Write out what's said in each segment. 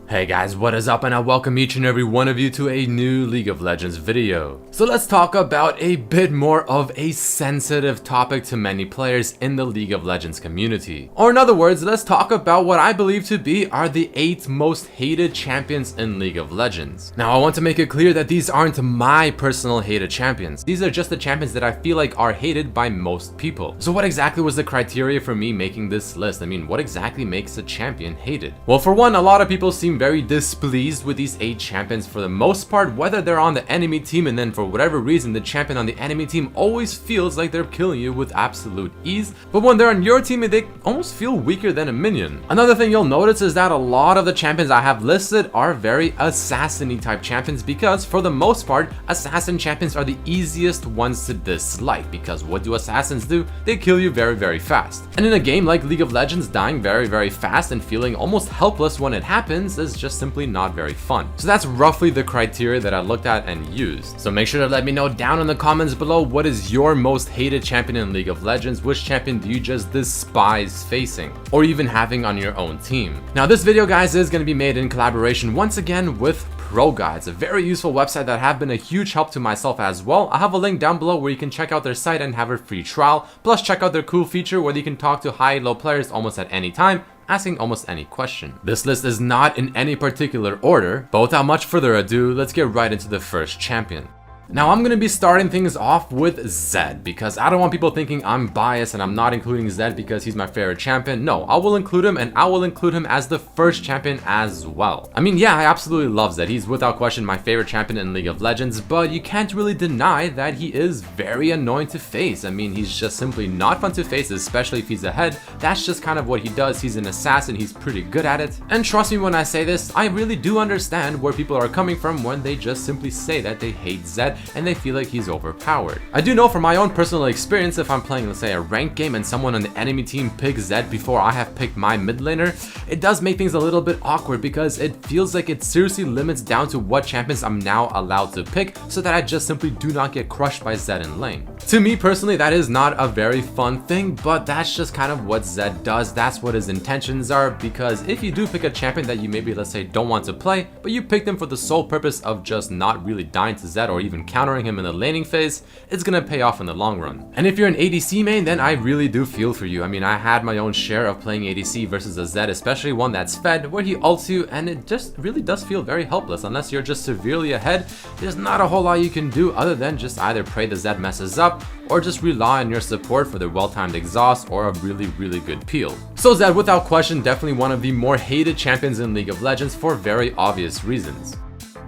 Hey guys, what is up, and I welcome each and every one of you to a new League of Legends video. So let's talk about a bit more of a sensitive topic to many players in the League of Legends community. Or in other words, let's talk about what I believe to be are the 8 most hated champions in League of Legends. Now I want to make it clear that these aren't my personal hated champions. These are just the champions that I feel like are hated by most people. So what exactly was the criteria for me making this list? I mean, what exactly makes a champion hated? Well, for one, a lot of people seem very displeased with these 8 champions for the most part, whether they're on the enemy team and then for whatever reason the champion on the enemy team always feels like they're killing you with absolute ease, but when they're on your team they almost feel weaker than a minion. Another thing you'll notice is that a lot of the champions I have listed are very assassin-y type champions because for the most part assassin champions are the easiest ones to dislike because what do assassins do? They kill you very fast. And in a game like League of Legends, dying very fast and feeling almost helpless when it happens is just simply not very fun. So that's roughly the criteria that I looked at and used. So make sure to let me know down in the comments below, what is your most hated champion in League of Legends? Which champion do you just despise facing or even having on your own team? Now this video, guys, is going to be made in collaboration once again with Pro Guides, a very useful website that have been a huge help to myself as well. I have a link down below where you can check out their site and have a free trial, plus check out their cool feature where you can talk to high-low players almost at any time, asking almost any question. This list is not in any particular order, but without much further ado, let's get right into the first champion. Now I'm going to be starting things off with Zed because I don't want people thinking I'm biased and I'm not including Zed because he's my favorite champion. No, I will include him, and I will include him as the first champion as well. I mean, yeah, I absolutely love Zed. He's without question my favorite champion in League of Legends, but you can't really deny that he is very annoying to face. I mean, he's just simply not fun to face, especially if he's ahead. That's just kind of what he does. He's an assassin. He's pretty good at it. And trust me when I say this, I really do understand where people are coming from when they just simply say that they hate Zed and they feel like he's overpowered. I do know from my own personal experience, if I'm playing, let's say, a ranked game and someone on the enemy team picks Zed before I have picked my mid laner, it does make things a little bit awkward because it feels like it seriously limits down to what champions I'm now allowed to pick so that I just simply do not get crushed by Zed in lane. To me personally, that is not a very fun thing, but that's just kind of what Zed does. That's what his intentions are, because if you do pick a champion that you maybe, let's say, don't want to play, but you pick them for the sole purpose of just not really dying to Zed or even countering him in the laning phase, it's gonna pay off in the long run. And if you're an ADC main, then I really do feel for you. I mean, I had my own share of playing ADC versus a Zed, especially one that's fed, where he ults you, and it just really does feel very helpless. Unless you're just severely ahead, there's not a whole lot you can do other than just either pray the Zed messes up, or just rely on your support for their well-timed exhaust or a really good peel. So Zed, without question, definitely one of the more hated champions in League of Legends for very obvious reasons.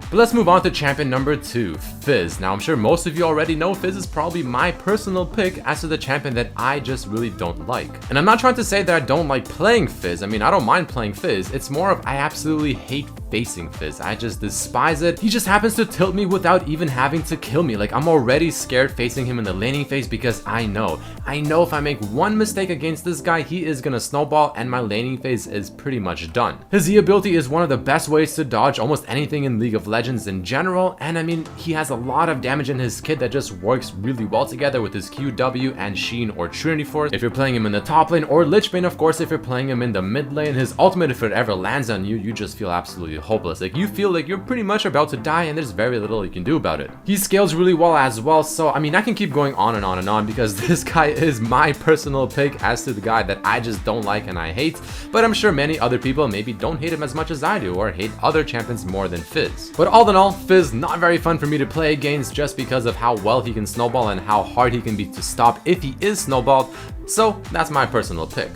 But let's move on to champion number 2, Fizz. Now I'm sure most of you already know Fizz is probably my personal pick as to the champion that I just really don't like. And I'm not trying to say that I don't like playing Fizz. I mean, I don't mind playing Fizz. It's more of I absolutely hate facing Fizz. I just despise it. He just happens to tilt me without even having to kill me. Like, I'm already scared facing him in the laning phase because I know if I make one mistake against this guy, he is gonna snowball and my laning phase is pretty much done. His E ability is one of the best ways to dodge almost anything in League of Legends in general, and I mean, he has a lot of damage in his kit that just works really well together with his QW and Sheen or Trinity Force if you're playing him in the top lane, or Lich Bane, of course, if you're playing him in the mid lane. His ultimate, if it ever lands on you, you just feel absolutely hopeless. Like, you feel like you're pretty much about to die and there's very little you can do about it. He scales really well as well, so I mean, I can keep going on and on because this guy is my personal pick as to the guy that I just don't like and I hate, but I'm sure many other people maybe don't hate him as much as I do or hate other champions more than Fizz. But all in all, Fizz not very fun for me to play against just because of how well he can snowball and how hard he can be to stop if he is snowballed, so that's my personal pick.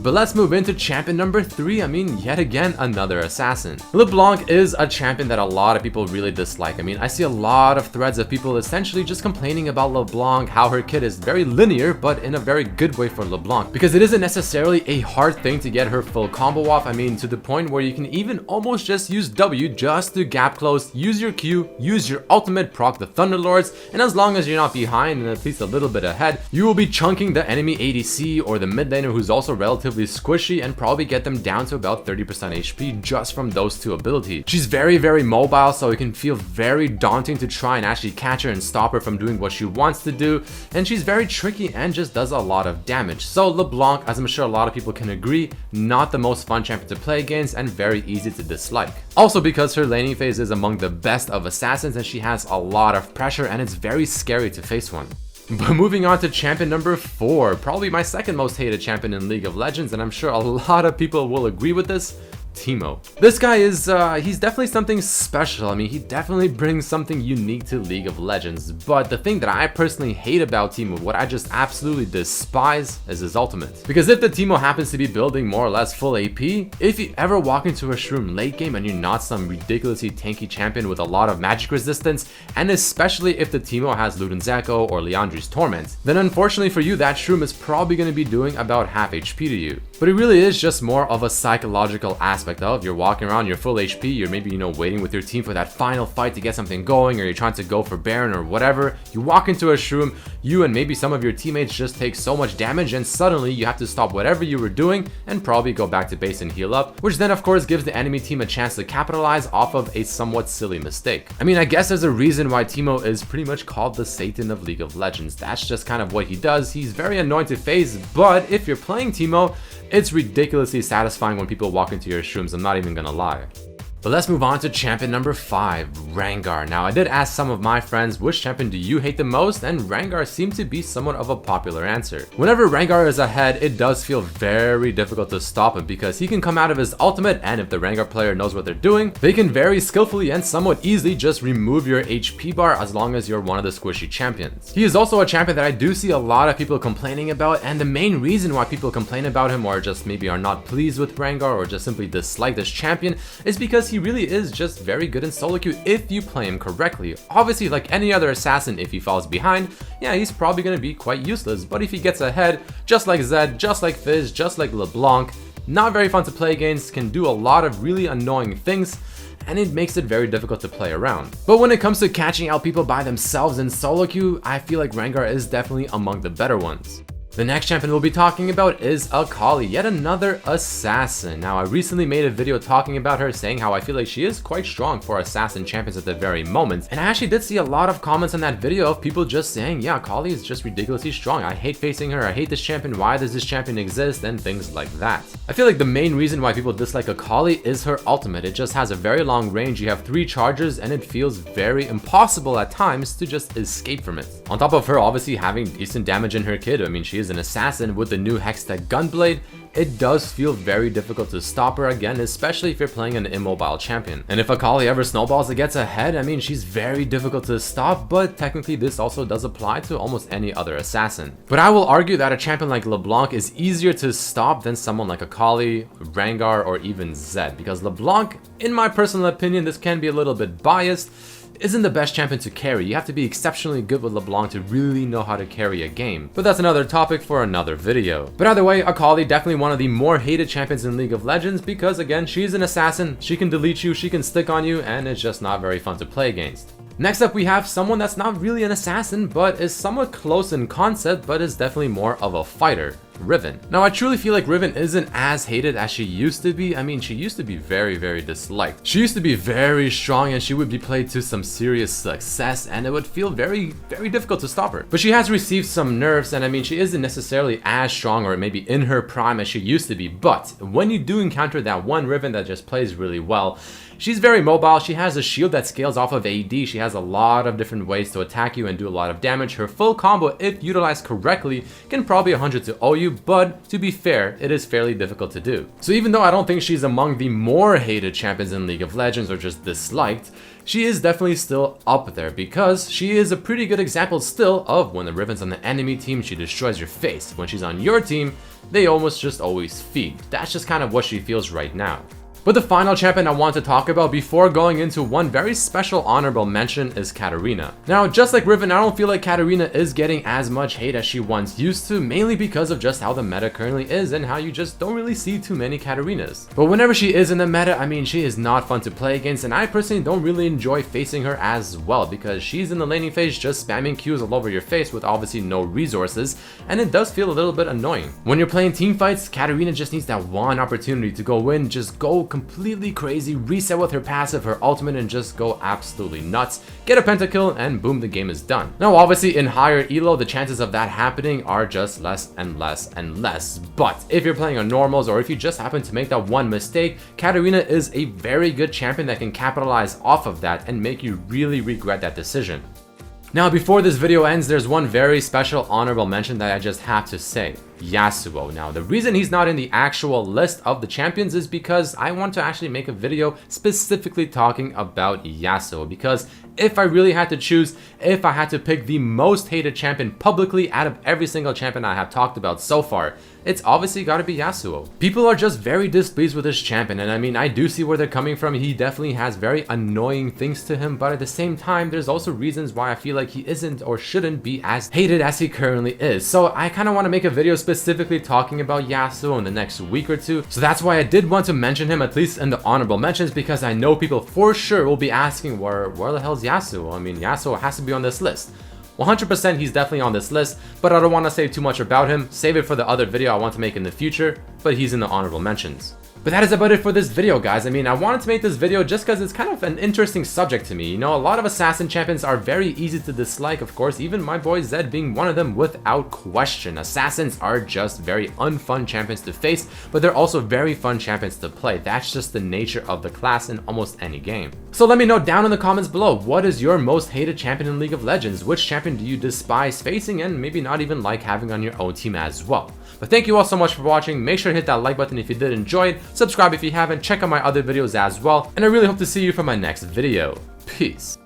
But let's move into champion number 3. I mean, yet again, another assassin. LeBlanc is a champion that a lot of people really dislike. I mean, I see a lot of threads of people essentially just complaining about LeBlanc, how her kit is very linear, but in a very good way for LeBlanc, because it isn't necessarily a hard thing to get her full combo off. I mean, to the point where you can even almost just use W just to gap close, use your Q, use your ultimate, proc the Thunderlords, and as long as you're not behind and at least a little bit ahead, you will be chunking the enemy ADC or the mid laner who's also relatively relatively squishy and probably get them down to about 30% HP just from those two abilities. She's very mobile, so it can feel very daunting to try and actually catch her and stop her from doing what she wants to do, and she's very tricky and just does a lot of damage. So LeBlanc, as I'm sure a lot of people can agree, not the most fun champion to play against and very easy to dislike. Also because her laning phase is among the best of assassins and she has a lot of pressure and it's very scary to face one. But moving on to champion number 4, probably my second most hated champion in League of Legends, and I'm sure a lot of people will agree with this. Teemo. This guy is, he's definitely something special. I mean, he definitely brings something unique to League of Legends, but the thing that I personally hate about Teemo, what I just absolutely despise, is his ultimate. Because if the Teemo happens to be building more or less full AP, if you ever walk into a shroom late game and you're not some ridiculously tanky champion with a lot of magic resistance, and especially if the Teemo has Luden's Echo or Liandry's Torment, then unfortunately for you, that shroom is probably going to be doing about half HP to you. But it really is just more of a psychological aspect of you're walking around, you're full HP, you're maybe, waiting with your team for that final fight to get something going, or you're trying to go for Baron or whatever. You walk into a shroom, you and maybe some of your teammates just take so much damage and suddenly you have to stop whatever you were doing and probably go back to base and heal up, which then of course gives the enemy team a chance to capitalize off of a somewhat silly mistake. I mean, I guess there's a reason why Teemo is pretty much called the Satan of League of Legends. That's just kind of what he does. He's very annoying to face, but if you're playing Teemo, it's ridiculously satisfying when people walk into your shrooms, I'm not even gonna lie. But let's move on to champion number 5, Rengar. Now, I did ask some of my friends, which champion do you hate the most? And Rengar seemed to be somewhat of a popular answer. Whenever Rengar is ahead, it does feel very difficult to stop him because he can come out of his ultimate, and if the Rengar player knows what they're doing, they can very skillfully and somewhat easily just remove your HP bar as long as you're one of the squishy champions. He is also a champion that I do see a lot of people complaining about, and the main reason why people complain about him or just maybe are not pleased with Rengar or just simply dislike this champion is because he really is just very good in solo queue if you play him correctly. Obviously, like any other assassin, if he falls behind, yeah, he's probably going to be quite useless, but if he gets ahead, just like Zed, just like Fizz, just like LeBlanc, not very fun to play against, can do a lot of really annoying things, and it makes it very difficult to play around. But when it comes to catching out people by themselves in solo queue, I feel like Rengar is definitely among the better ones. The next champion we'll be talking about is Akali, yet another assassin. Now, I recently made a video talking about her, saying how I feel like she is quite strong for assassin champions at the very moment. And I actually did see a lot of comments on that video of people just saying, yeah, Akali is just ridiculously strong. I hate facing her. I hate this champion. Why does this champion exist? And things like that. I feel like the main reason why people dislike Akali is her ultimate. It just has a very long range. You have 3 charges and it feels very impossible at times to just escape from it. On top of her obviously having decent damage in her kit, I mean, she is an assassin with the new Hextech Gunblade, it does feel very difficult to stop her again, especially if you're playing an immobile champion. And if Akali ever snowballs and gets ahead, I mean, she's very difficult to stop, but technically this also does apply to almost any other assassin. But I will argue that a champion like LeBlanc is easier to stop than someone like Akali, Rengar, or even Zed, because LeBlanc, in my personal opinion, this can be a little bit biased, isn't the best champion to carry. You have to be exceptionally good with LeBlanc to really know how to carry a game. But that's another topic for another video. But either way, Akali definitely one of the more hated champions in League of Legends because again, she's an assassin, she can delete you, she can stick on you, and it's just not very fun to play against. Next up, we have someone that's not really an assassin, but is somewhat close in concept, but is definitely more of a fighter. Riven. Now, I truly feel like Riven isn't as hated as she used to be. I mean, she used to be very disliked. She used to be very strong and she would be played to some serious success and it would feel very difficult to stop her. But she has received some nerfs and I mean, she isn't necessarily as strong or maybe in her prime as she used to be. But when you do encounter that one Riven that just plays really well, she's very mobile, she has a shield that scales off of AD, she has a lot of different ways to attack you and do a lot of damage. Her full combo, if utilized correctly, can probably 100 to OU, but to be fair, it is fairly difficult to do. So even though I don't think she's among the more hated champions in League of Legends or just disliked, she is definitely still up there because she is a pretty good example still of when the Riven's on the enemy team, she destroys your face. When she's on your team, they almost just always feed. That's just kind of what she feels right now. But the final champion I want to talk about before going into one very special honorable mention is Katarina. Now, just like Riven, I don't feel like Katarina is getting as much hate as she once used to, mainly because of just how the meta currently is and how you just don't really see too many Katarinas. But whenever she is in the meta, I mean, she is not fun to play against, and I personally don't really enjoy facing her as well, because she's in the laning phase just spamming Qs all over your face with obviously no resources, and it does feel a little bit annoying. When you're playing team fights, Katarina just needs that one opportunity to go in, just go completely crazy, reset with her passive, her ultimate, and just go absolutely nuts, get a pentakill, and boom, the game is done. Now obviously in higher elo, the chances of that happening are just less and less and less, but if you're playing on normals or if you just happen to make that one mistake, Katarina is a very good champion that can capitalize off of that and make you really regret that decision. Now, before this video ends, there's one very special honorable mention that I just have to say. Yasuo. Now, the reason he's not in the actual list of the champions is because I want to actually make a video specifically talking about Yasuo, because if I really had to choose, if I had to pick the most hated champion publicly out of every single champion I have talked about so far, it's obviously got to be Yasuo. People are just very displeased with this champion, and I mean, I do see where they're coming from. He definitely has very annoying things to him, but at the same time, there's also reasons why I feel like he isn't or shouldn't be as hated as he currently is. So I kind of want to make a video specifically talking about Yasuo in the next week or two. So that's why I did want to mention him at least in the honorable mentions, because I know people for sure will be asking where the hell's Yasuo? I mean, Yasuo has to be on this list. 100% he's definitely on this list, but I don't want to say too much about him. Save it for the other video I want to make in the future, but he's in the honorable mentions. But that is about it for this video, guys. I mean, I wanted to make this video just because it's kind of an interesting subject to me. You know, a lot of assassin champions are very easy to dislike, of course, even my boy Zed being one of them without question. Assassins are just very unfun champions to face, but they're also very fun champions to play. That's just the nature of the class in almost any game. So let me know down in the comments below, what is your most hated champion in League of Legends? Which champion do you despise facing and maybe not even like having on your own team as well? But thank you all so much for watching. Make sure to hit that like button if you did enjoy it. Subscribe if you haven't. Check out my other videos as well. And I really hope to see you for my next video. Peace.